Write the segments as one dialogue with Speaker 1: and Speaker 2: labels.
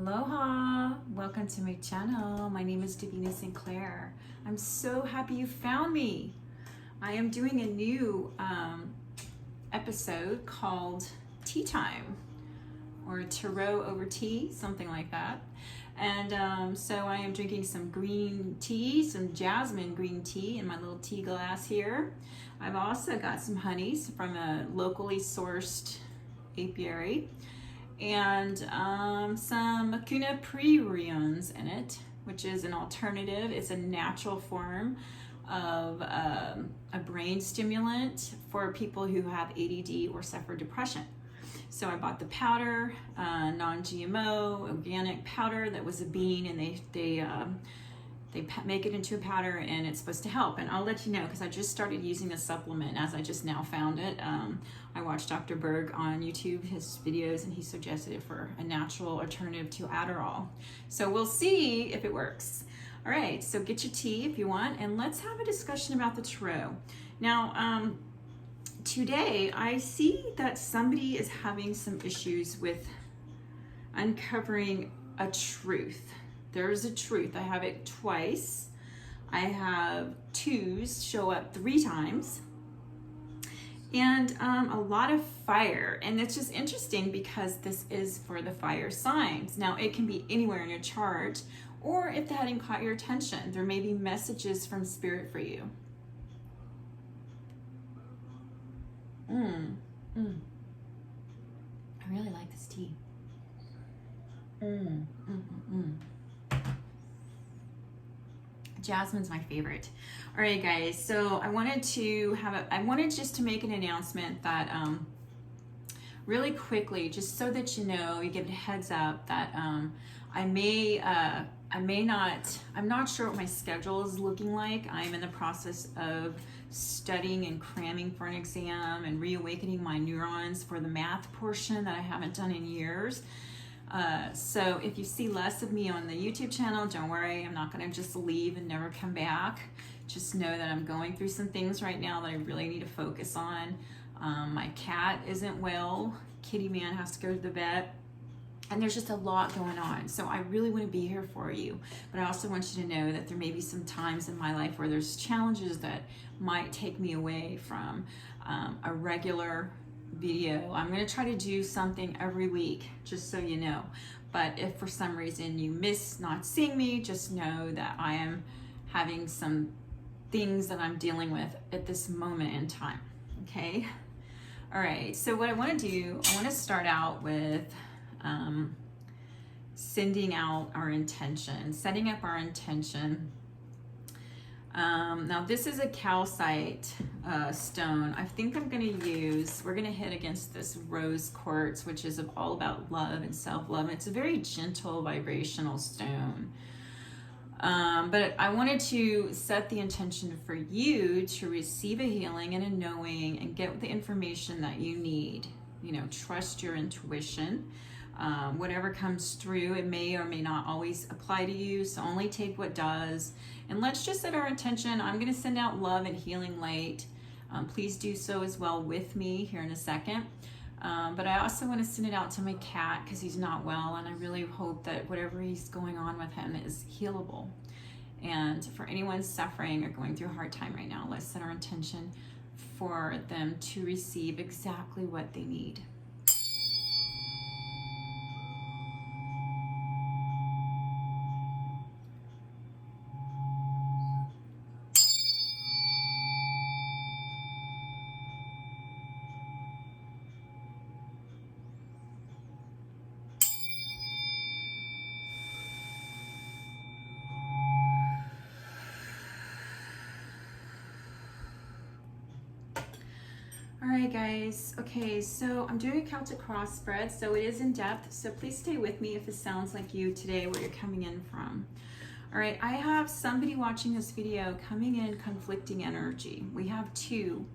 Speaker 1: Aloha, welcome to my channel. My name is Devina Sinclair. I'm so happy you found me. I am doing a new episode called Tea Time, or Tarot over tea, something like that. And so I am drinking some green tea, some jasmine green tea in my little tea glass here. I've also got some honeys from a locally sourced apiary, and some Makuna pruriens in it, which is an alternative. It's a natural form of a brain stimulant for people who have ADD or suffer depression. So I bought the powder, non-GMO, organic powder that was a bean, and they make it into a powder, and it's supposed to help. And I'll let you know, because I just started using the supplement as I just now found it. I watched Dr. Berg on YouTube, his videos, and he suggested it for a natural alternative to Adderall. So we'll see if it works. All right, so get your tea if you want, and let's have a discussion about the tarot. Now, today I see that somebody is having some issues with uncovering a truth. There's a truth. I have it twice. I have twos show up 3 times, and a lot of fire. And it's just interesting because this is for the fire signs. Now, it can be anywhere in your chart, or if the heading caught your attention, there may be messages from spirit for you. I really like this tea. Jasmine's my favorite. All right, guys. So I wanted just to make an announcement that really quickly, just so that you know, you give it a heads up that I'm not sure what my schedule is looking like. I'm in the process of studying and cramming for an exam and reawakening my neurons for the math portion that I haven't done in years. So if you see less of me on the YouTube channel, don't worry. I'm not going to just leave and never come back. Just know that I'm going through some things right now that I really need to focus on. My cat isn't well. Kitty man has to go to the vet. And there's just a lot going on. So I really want to be here for you. But I also want you to know that there may be some times in my life where there's challenges that might take me away from a regular video. I'm going to try to do something every week, just so you know. But if for some reason you miss not seeing me, just know that I am having some things that I'm dealing with at this moment in time. Okay? All right. So what I want to do, I want to start out with sending out our intention, setting up our intention. Now this is a calcite stone. I think we're going to hit against this rose quartz, which is all about love and self-love. It's a very gentle vibrational stone. But I wanted to set the intention for you to receive a healing and a knowing and get the information that you need. You know, trust your intuition. Whatever comes through, it may or may not always apply to you, so only take what does. And let's just set our intention. I'm going to send out love and healing light. Please do so as well with me here in a second. But I also want to send it out to my cat because he's not well, and I really hope that whatever he's going on with him is healable. And for anyone suffering or going through a hard time right now, let's set our intention for them to receive exactly what they need. Alright guys, okay, so I'm doing a Celtic cross spread, so it is in depth, so please stay with me if it sounds like you today, where you're coming in from. Alright, I have somebody watching this video coming in conflicting energy. We have 2.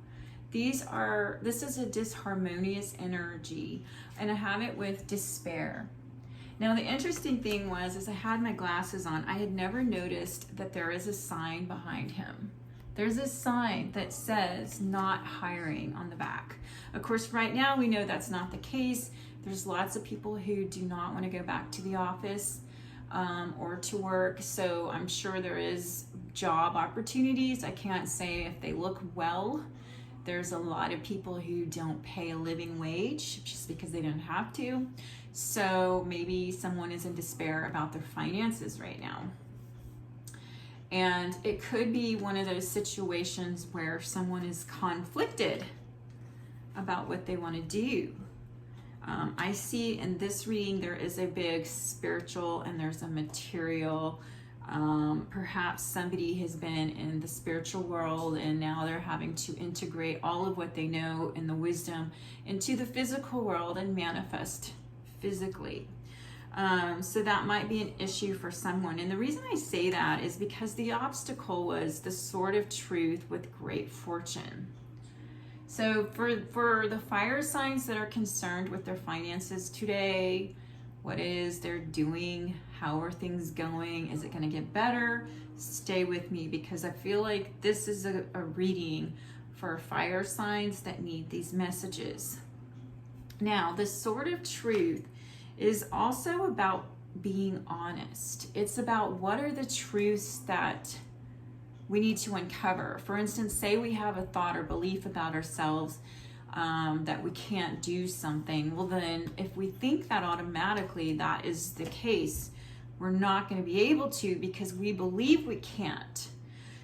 Speaker 1: This is a disharmonious energy, and I have it with despair. Now the interesting thing was, as I had my glasses on, I had never noticed that there is a sign behind him. There's a sign that says not hiring on the back. Of course, right now we know that's not the case There's lots of people who do not want to go back to the office or to work. So I'm sure there is job opportunities. I can't say if they look well. There's a lot of people who don't pay a living wage just because they don't have to. So maybe someone is in despair about their finances right now. And it could be one of those situations where someone is conflicted about what they want to do. I see in this reading there is a big spiritual and there's a material. Perhaps somebody has been in the spiritual world and now they're having to integrate all of what they know in the wisdom into the physical world and manifest physically. So that might be an issue for someone. And the reason I say that is because the obstacle was the sword of truth with great fortune. So for the fire signs that are concerned with their finances today, what is they're doing, how are things going, is it going to get better? Stay with me because I feel like this is a reading for fire signs that need these messages. Now, the sword of truth is also about being honest. It's about what are the truths that we need to uncover. For instance, say we have a thought or belief about ourselves that we can't do something. Well, then if we think that automatically that is the case, we're not going to be able to because we believe we can't.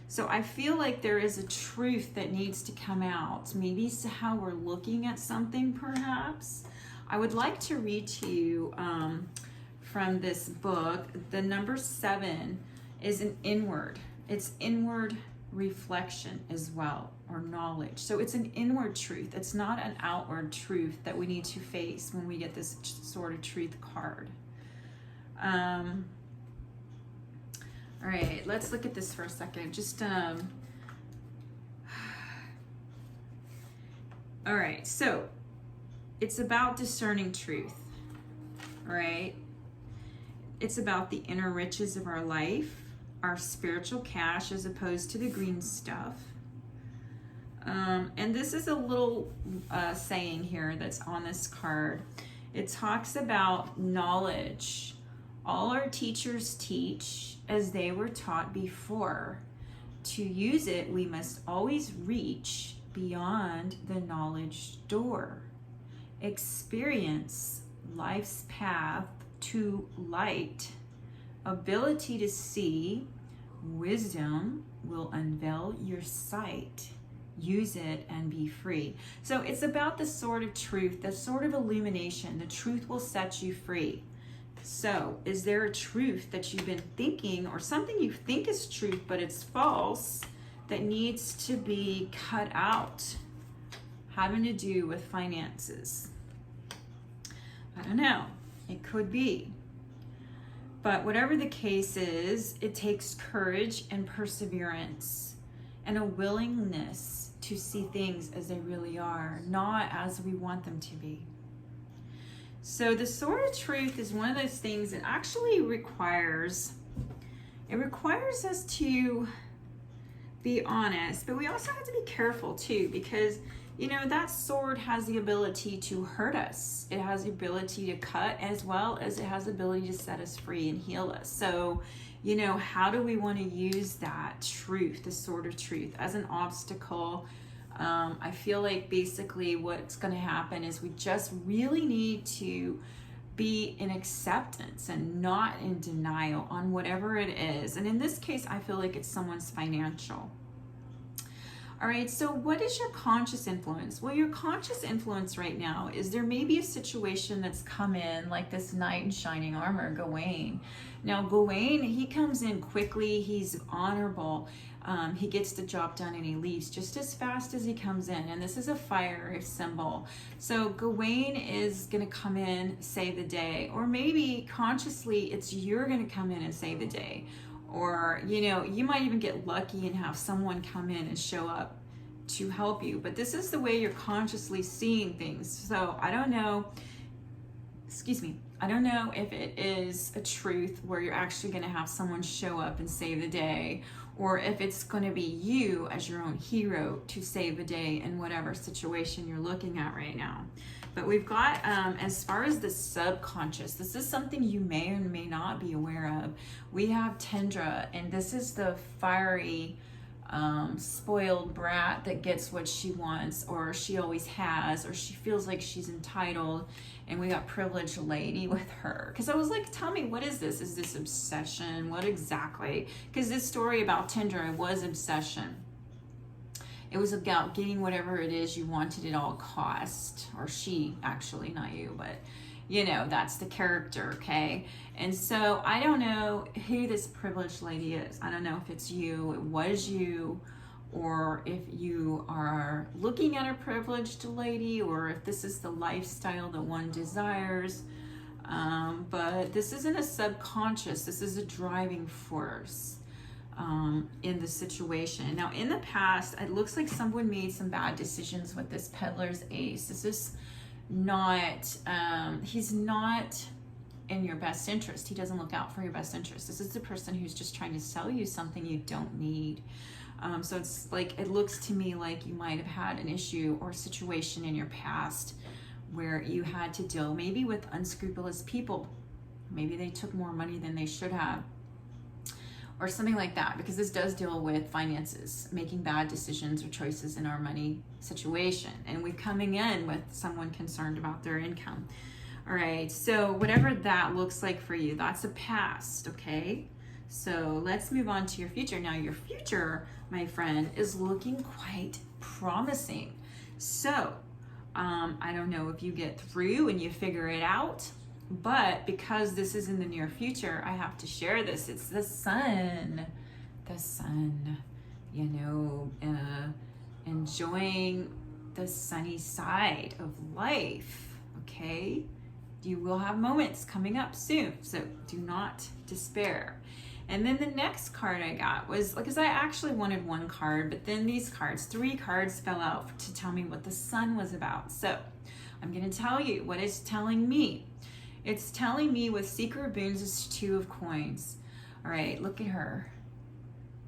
Speaker 1: So I feel like there is a truth that needs to come out. Maybe it's how we're looking at something, perhaps. I would like to read to you from this book. The number 7 is an inward. It's inward reflection as well, or knowledge. So it's an inward truth. It's not an outward truth that we need to face when we get this sort of truth card. All right, let's look at this for a second. Just all right, so it's about discerning truth. All right, it's about the inner riches of our life, our spiritual cash as opposed to the green stuff. And this is a little saying here that's on this card. It talks about knowledge. All our teachers teach as they were taught before. To use it, we must always reach beyond the knowledge door. Experience life's path to light. Ability to see, wisdom will unveil your sight. Use it and be free. So it's about the sword of truth, the sword of illumination. The truth will set you free. So is there a truth that you've been thinking or something you think is truth but it's false that needs to be cut out, having to do with finances? I don't know. It could be. But whatever the case is, it takes courage and perseverance and a willingness to see things as they really are, not as we want them to be. So the sword of truth is one of those things that actually requires us to be honest, but we also have to be careful too, because that sword has the ability to hurt us. It has the ability to cut as well as it has the ability to set us free and heal us. So, how do we want to use that truth, the sword of truth, as an obstacle? I feel like basically what's going to happen is we just really need to be in acceptance and not in denial on whatever it is. And in this case, I feel like it's someone's financial. All right, so what is your conscious influence? Well, your conscious influence right now is there may be a situation that's come in, like this knight in shining armor, Gawain. Now, Gawain, he comes in quickly, he's honorable, he gets the job done and he leaves just as fast as he comes in. And this is a fire symbol. So Gawain is gonna come in, save the day, or maybe consciously it's you're gonna come in and save the day. Or, you might even get lucky and have someone come in and show up to help you. But this is the way you're consciously seeing things. So I don't know if it is a truth where you're actually going to have someone show up and save the day, or if it's going to be you as your own hero to save the day in whatever situation you're looking at right now. But we've got, as far as the subconscious, this is something you may or may not be aware of. We have Tendra, and this is the fiery, spoiled brat that gets what she wants, or she always has, or she feels like she's entitled. And we got privileged lady with her. Because I was like, tell me, what is this? Is this obsession? What exactly? Because this story about Tendra was obsession. It was about getting whatever it is you wanted at all cost. Or she, actually, not you, but you know, that's the character, okay? And so I don't know who this privileged lady is. I don't know if it's you, it was you, or if you are looking at a privileged lady, or if this is the lifestyle that one desires. But this isn't a subconscious, this is a driving force in the situation. Now, in the past, it looks like someone made some bad decisions with this peddler's ace. This is not, he's not in your best interest. He doesn't look out for your best interest. This is the person who's just trying to sell you something you don't need. So it's like, it looks to me like you might have had an issue or situation in your past where you had to deal maybe with unscrupulous people. Maybe they took more money than they should have, or something like that, because this does deal with finances, making bad decisions or choices in our money situation. And we're coming in with someone concerned about their income. All right, so whatever that looks like for you, that's a past, okay? So let's move on to your future. Now, your future, my friend, is looking quite promising. So I don't know if you get through and you figure it out, but because this is in the near future, I have to share this. It's the sun, you know, enjoying the sunny side of life, okay? You will have moments coming up soon, so do not despair. And then the next card I got was, because I actually wanted one card, but then these cards, 3 cards fell out to tell me what the sun was about. So I'm going to tell you what it's telling me. It's telling me with Secret Boons is 2 of coins. All right, look at her.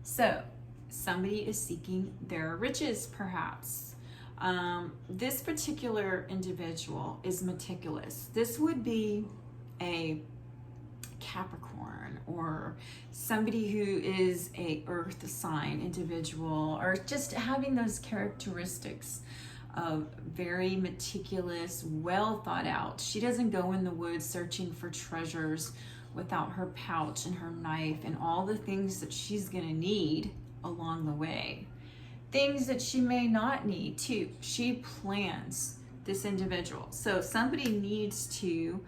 Speaker 1: So somebody is seeking their riches, perhaps. This particular individual is meticulous. This would be a Capricorn, or somebody who is a earth sign individual, or just having those characteristics of very meticulous, well thought out. She doesn't go in the woods searching for treasures without her pouch and her knife and all the things that she's gonna need along the way. Things that she may not need too. She plans, this individual. So somebody needs to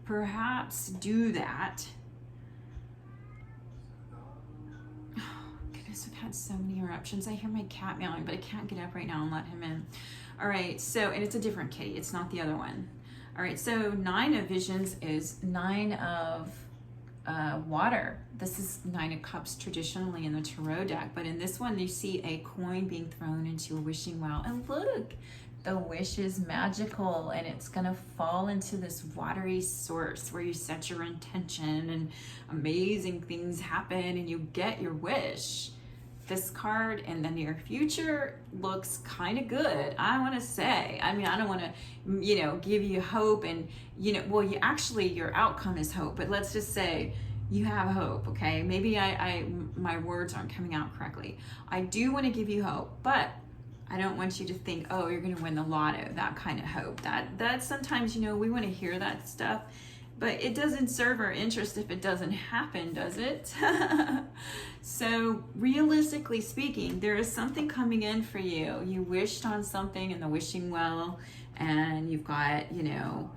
Speaker 1: perhaps do that. Oh, goodness, I've had so many eruptions. I hear my cat meowing, but I can't get up right now and let him in. All right, so, and it's a different kitty. It's not the other one. All right, so 9 of visions is 9 of water. This is 9 of cups traditionally in the tarot deck, but in this one you see a coin being thrown into a wishing well. And look, the wish is magical, and it's gonna fall into this watery source where you set your intention and amazing things happen and you get your wish. This card in the near future looks kind of good, I want to say. I mean, I don't want to, you know, give you hope and, you know, well, you actually, your outcome is hope, but let's just say you have hope, okay? Maybe my words aren't coming out correctly. I do want to give you hope, but I don't want you to think, oh, you're going to win the lotto, that kind of hope. That sometimes, you know, we want to hear that stuff, but it doesn't serve our interest if it doesn't happen, does it? So realistically speaking, there is something coming in for you. You wished on something in the wishing well, and you've got, you know,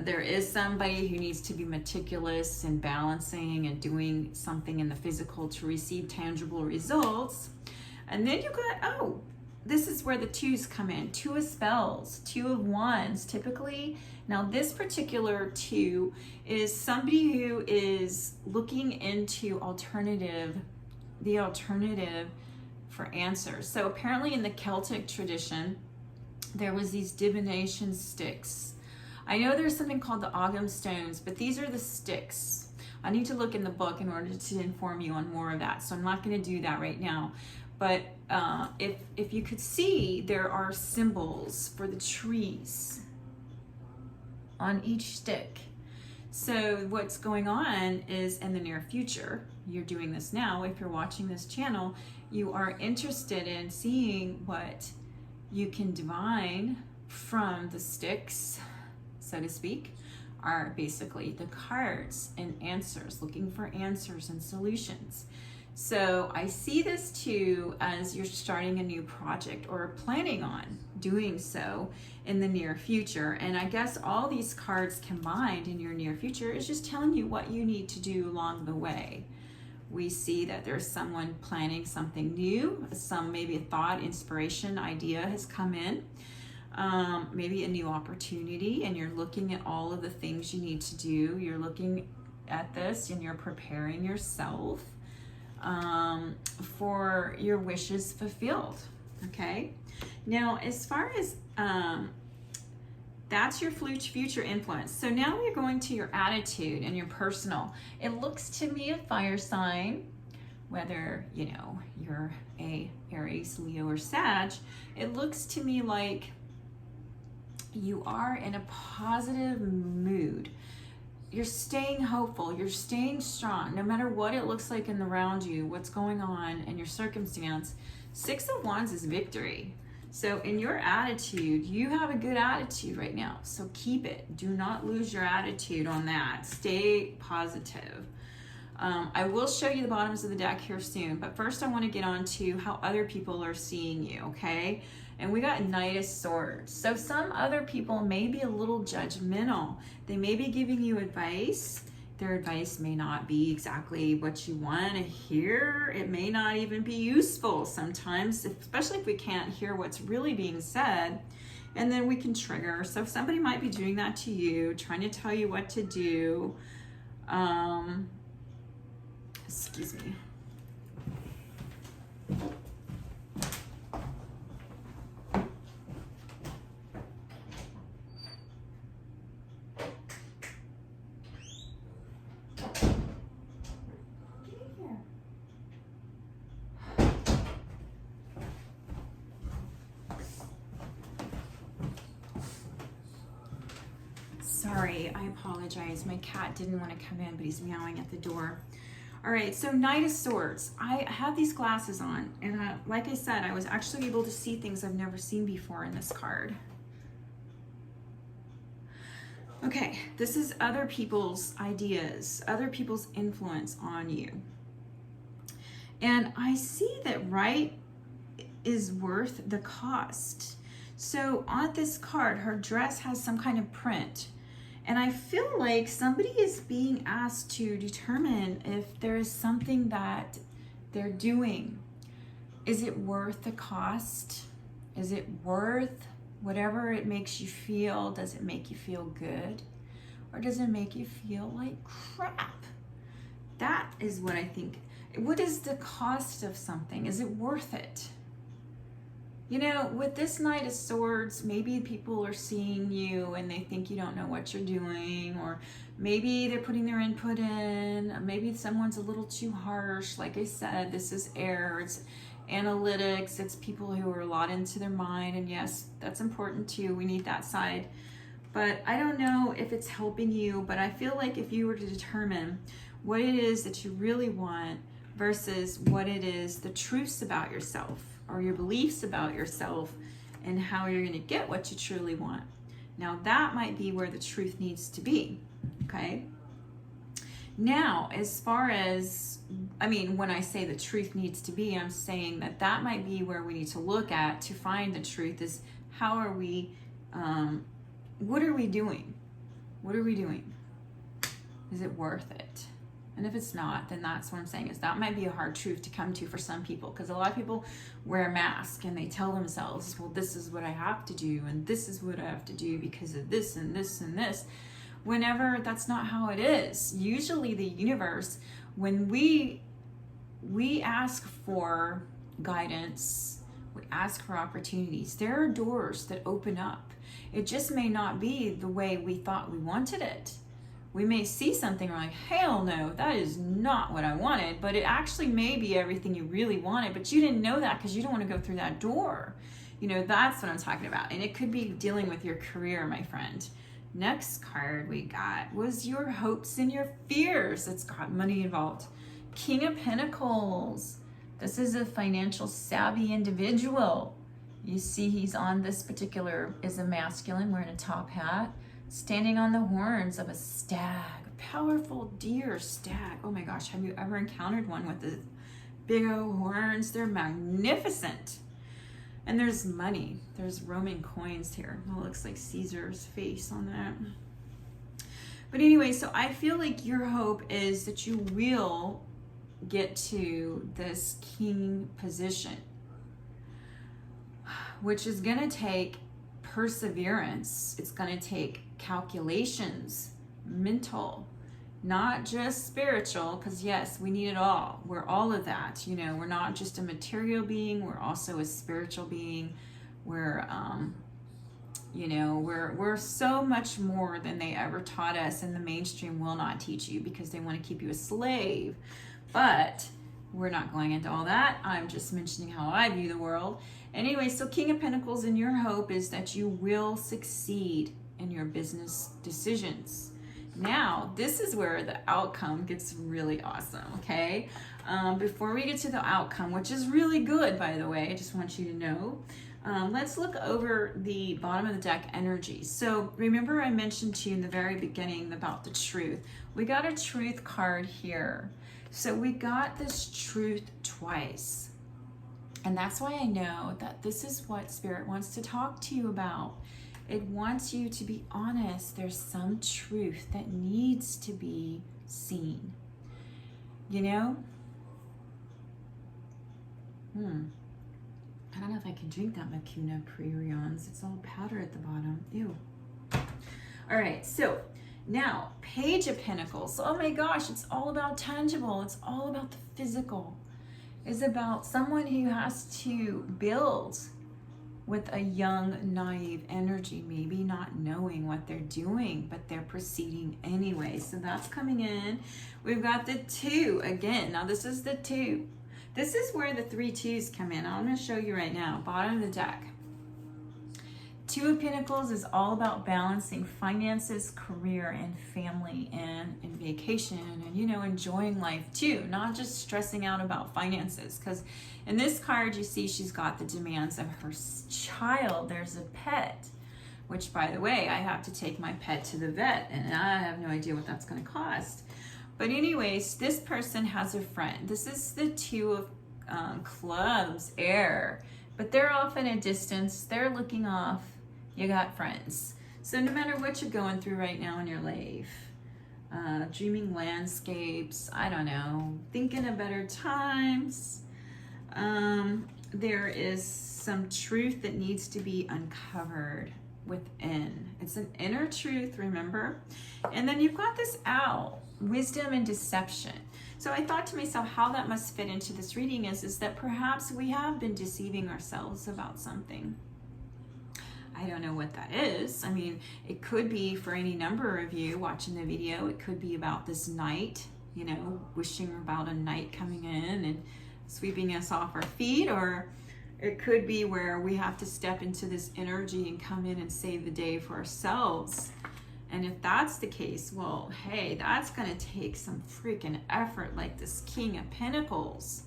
Speaker 1: there is somebody who needs to be meticulous and balancing and doing something in the physical to receive tangible results. And then you got, oh, this is where the 2s come in. 2 of spells, 2 of wands, typically. Now this particular 2 is somebody who is looking into the alternative for answers. So apparently in the Celtic tradition, there was these divination sticks. I know there's something called the Ogham stones, but these are the sticks. I need to look in the book in order to inform you on more of that, so I'm not going to do that right now. But if you could see, there are symbols for the trees, on each stick. So what's going on is in the near future, you're doing this now, if you're watching this channel, you are interested in seeing what you can divine from the sticks, so to speak, are basically the cards and answers, looking for answers and solutions. So I see this too as you're starting a new project or planning on doing so in the near future. And I guess all these cards combined in your near future is just telling you what you need to do along the way. We see that there's someone planning something new, maybe a thought, inspiration, idea has come in, maybe a new opportunity, and you're looking at all of the things you need to do. You're looking at this and you're preparing yourself for your wishes fulfilled. Okay, now as far as that's your future influence. So now we're going to your attitude and your personal. It looks to me a fire sign, whether you know you're a Aries, Leo, or Sag, it looks to me like you are in a positive mood. You're staying hopeful, you're staying strong, no matter what it looks like in the around you, what's going on in your circumstance. 6 of Wands is victory. So in your attitude, you have a good attitude right now. So keep it. Do not lose your attitude on that. Stay positive. I will show you the bottoms of the deck here soon, but first I want to get on to how other people are seeing you, okay? And we got Knight of Swords. So some other people may be a little judgmental. They may be giving you advice. Their advice may not be exactly what you want to hear. It may not even be useful sometimes, especially if we can't hear what's really being said. And then we can trigger. So somebody might be doing that to you, trying to tell you what to do. Excuse me. Sorry, I apologize. My cat didn't want to come in, but he's meowing at the door. All right, so Knight of Swords. I have these glasses on, and like I said, I was actually able to see things I've never seen before in this card. Okay, this is other people's ideas, other people's influence on you. And I see that right is worth the cost. So on this card, her dress has some kind of print. And I feel like somebody is being asked to determine if there is something that they're doing. Is it worth the cost? Is it worth whatever it makes you feel? Does it make you feel good? Or does it make you feel like crap? That is what I think. What is the cost of something? Is it worth it? You know, with this Knight of Swords, maybe people are seeing you and they think you don't know what you're doing, or maybe they're putting their input in, or maybe someone's a little too harsh. Like I said, this is air, it's analytics, it's people who are a lot into their mind, and yes, that's important too. We need that side. But I don't know if it's helping you, but I feel like if you were to determine what it is that you really want versus what it is, the truths about yourself, or your beliefs about yourself, and how you're going to get what you truly want. Now that might be where the truth needs to be, okay? Now, as far as, I mean, when I say the truth needs to be, I'm saying that that might be where we need to look at to find the truth is how are we, what are we doing? What are we doing? Is it worth it? And if it's not, then that's what I'm saying is that might be a hard truth to come to for some people, because a lot of people wear a mask and they tell themselves, well, this is what I have to do, and this is what I have to do because of this and this and this, whenever that's not how it is. Usually the universe, when we ask for guidance, we ask for opportunities, there are doors that open up. It just may not be the way we thought we wanted it. We may see something, we're like, hell no, that is not what I wanted, but it actually may be everything you really wanted, but you didn't know that because you don't want to go through that door. You know, that's what I'm talking about. And it could be dealing with your career, my friend. Next card we got was your hopes and your fears. It's got money involved. King of Pentacles. This is a financial savvy individual. You see he's on this particular, is a masculine wearing a top hat, standing on the horns of a stag, a powerful deer stag. Oh my gosh, have you ever encountered one with the big old horns? They're magnificent. And there's money. There's Roman coins here. It looks like Caesar's face on that. But anyway, so I feel like your hope is that you will get to this king position, which is going to take perseverance. It's going to take calculations, mental, not just spiritual, because yes, we need it all. We're all of that. You know, we're not just a material being. We're also a spiritual being. We're, you know, we're so much more than they ever taught us, and the mainstream will not teach you because they want to keep you a slave. But we're not going into all that. I'm just mentioning how I view the world. Anyway, so King of Pentacles, and your hope is that you will succeed in your business decisions. Now, this is where the outcome gets really awesome, okay? Before we get to the outcome, which is really good, by the way, I just want you to know, let's look over the bottom of the deck energy. So remember I mentioned to you in the very beginning about the truth. We got a truth card here. So we got this truth twice. And that's why I know that this is what Spirit wants to talk to you about. It wants you to be honest. There's some truth that needs to be seen. You know? I don't know if I can drink that Macuna Prions. It's all powder at the bottom. Ew. All right, so now, Page of Pentacles. Oh my gosh, it's all about tangible. It's all about the physical. It's about someone who has to build with a young, naive energy, maybe not knowing what they're doing, but they're proceeding anyway. So that's coming in. We've got the 2 again. Now this is the 2. This is where the 3 2s come in. I'm going to show you right now. Bottom of the deck. 2 of Pentacles is all about balancing finances, career, and family, and vacation, and, you know, enjoying life too, not just stressing out about finances. Because in this card, you see she's got the demands of her child. There's a pet, which, by the way, I have to take my pet to the vet, and I have no idea what that's going to cost. But anyways, this person has a friend. This is the 2 of clubs, air, but they're off in a distance. They're looking off. You got friends. So no matter what you're going through right now in your life, dreaming landscapes, I don't know, thinking of better times, there is some truth that needs to be uncovered within. It's an inner truth, remember? And then you've got this owl, wisdom and deception. So I thought to myself, how that must fit into this reading is that perhaps we have been deceiving ourselves about something. I don't know what that is. I mean, it could be for any number of you watching the video. It could be about this night, you know, wishing about a night coming in and sweeping us off our feet, or it could be where we have to step into this energy and come in and save the day for ourselves. And if that's the case, well, hey, that's going to take some freaking effort, like this King of Pentacles.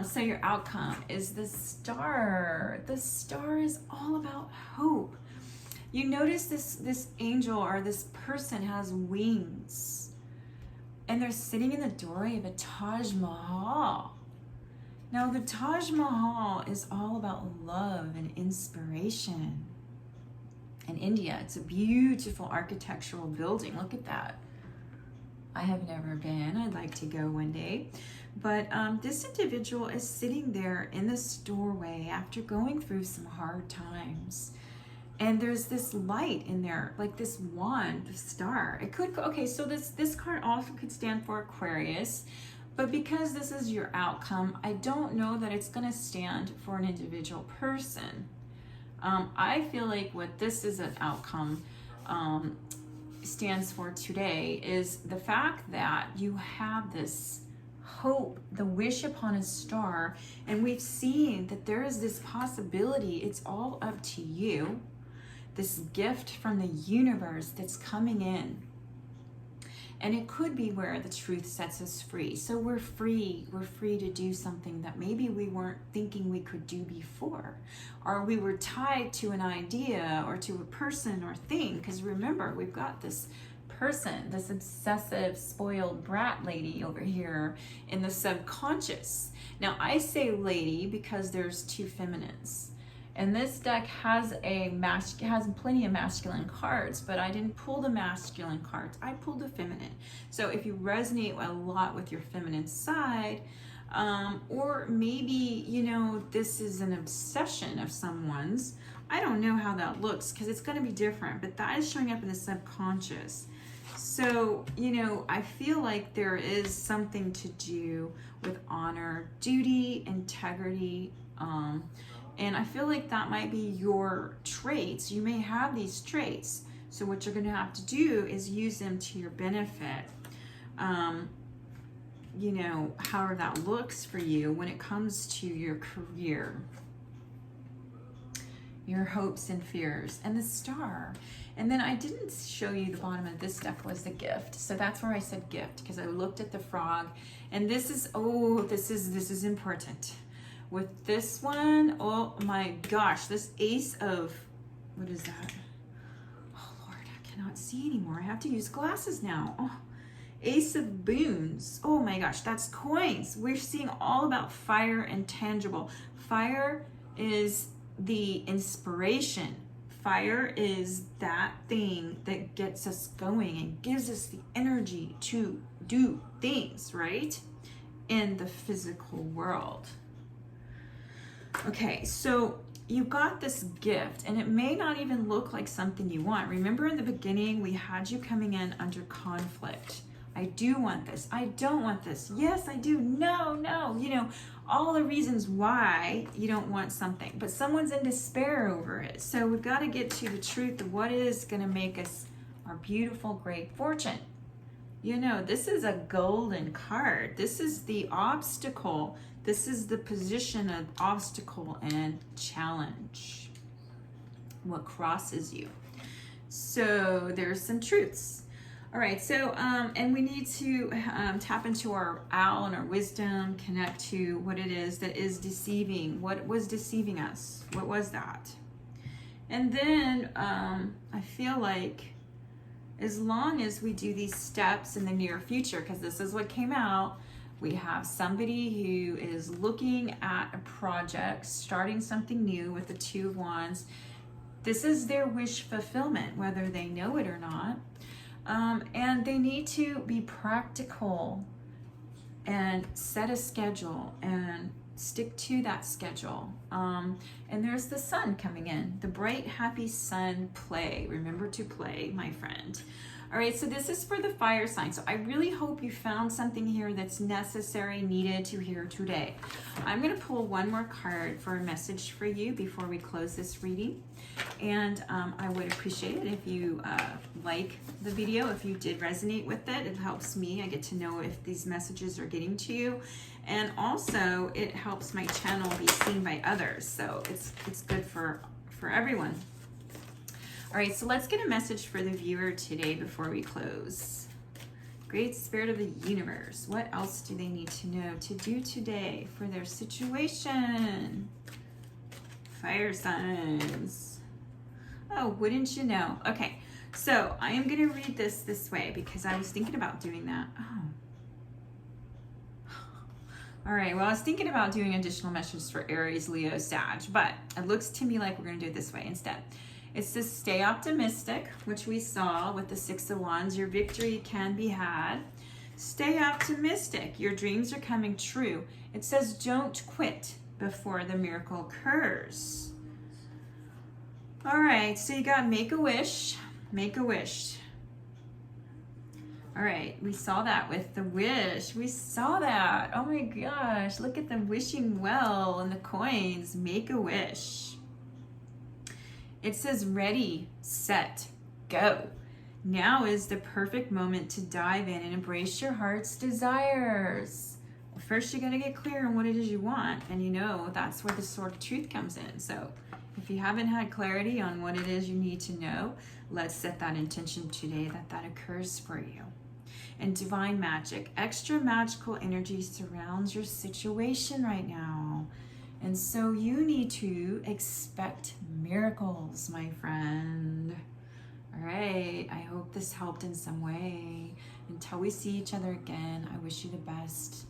Speaker 1: So your outcome is the Star. The Star is all about hope. You notice this angel or this person has wings, and they're sitting in the doorway of a Taj Mahal. Now, the Taj Mahal is all about love and inspiration. In India, it's a beautiful architectural building. Look at that. I have never been. I'd like to go one day. But this individual is sitting there in this doorway after going through some hard times. And there's this light in there, like this wand, the star. It could, okay, so this card also could stand for Aquarius. But because this is your outcome, I don't know that it's going to stand for an individual person. I feel like what this is an outcome stands for today is the fact that you have this hope, the wish upon a star, and we've seen that there is this possibility. It's all up to you. this gift from the universe that's coming in. And it could be where the truth sets us free. So we're free to do something that maybe we weren't thinking we could do before. Or we were tied to an idea or to a person or thing. Because remember, we've got this person, this obsessive, spoiled brat lady over here in the subconscious. Now I say lady because there's two feminines. And this deck has has plenty of masculine cards, but I didn't pull the masculine cards. I pulled the feminine. So if you resonate a lot with your feminine side, or maybe, you know, this is an obsession of someone's. I don't know how that looks because it's going to be different, but that is showing up in the subconscious. So, you know, I feel like there is something to do with honor, duty, integrity, and I feel like that might be your traits. You may have these traits. So what you're going to have to do is use them to your benefit. You know, however that looks for you when it comes to your career, your hopes and fears, and the star. And then I didn't show you the bottom of this deck was the gift. So that's where I said gift, because I looked at the frog. And this is, oh, this is important. With this one, oh my gosh, this ace of, what is that? Oh Lord, I cannot see anymore. I have to use glasses now. Oh, ace of boons. Oh my gosh, that's coins. We're seeing all about fire and tangible. Fire is the inspiration. Fire is that thing that gets us going and gives us the energy to do things, right? In the physical world. Okay, so you got this gift, and it may not even look like something you want. Remember in the beginning, we had you coming in under conflict. I do want this. I don't want this. Yes, I do. No, no. You know, all the reasons why you don't want something, but someone's in despair over it. So we've got to get to the truth of what is going to make us our beautiful, great fortune. You know, this is a golden card. This is the obstacle. This is the position of obstacle and challenge. What crosses you. So there's some truths. All right, so, and we need to tap into our owl and our wisdom, connect to what it is that is deceiving. What was deceiving us? What was that? And then I feel like as long as we do these steps in the near future, because this is what came out, we have somebody who is looking at a project, starting something new with the Two of Wands. This is their wish fulfillment, whether they know it or not. And they need to be practical and set a schedule and stick to that schedule. And there's the sun coming in, the bright, happy sun. Play. Remember to play, my friend. All right, so this is for the fire sign. So I really hope you found something here that's necessary, needed to hear today. I'm going to pull one more card for a message for you before we close this reading. And I would appreciate it if you like the video, if you did resonate with it. It helps me. I get to know if these messages are getting to you. And also, it helps my channel be seen by others. So it's good for everyone. All right, so let's get a message for the viewer today before we close. Great Spirit of the universe, what else do they need to know to do today for their situation? Fire signs. Oh, wouldn't you know? Okay, so I am going to read this way because I was thinking about doing that. Oh. All right, well, I was thinking about doing additional messages for Aries, Leo, Sag, but it looks to me like we're going to do it this way instead. It says stay optimistic, which we saw with the Six of Wands. Your victory can be had. Stay optimistic. Your dreams are coming true. It says don't quit before the miracle occurs. All right, so you got make a wish. Make a wish. All right, we saw that with the wish. We saw that. Oh my gosh, look at them wishing well and the coins. Make a wish. It says ready, set, go. Now is the perfect moment to dive in and embrace your heart's desires. Well, first, you got to get clear on what it is you want. And you know, that's where the sword of truth comes in. So If you haven't had clarity on what it is you need to know, let's set that intention today that occurs for you. And divine magic, extra magical energy surrounds your situation right now. And so you need to expect miracles, my friend. All right, I hope this helped in some way. Until we see each other again, I wish you the best.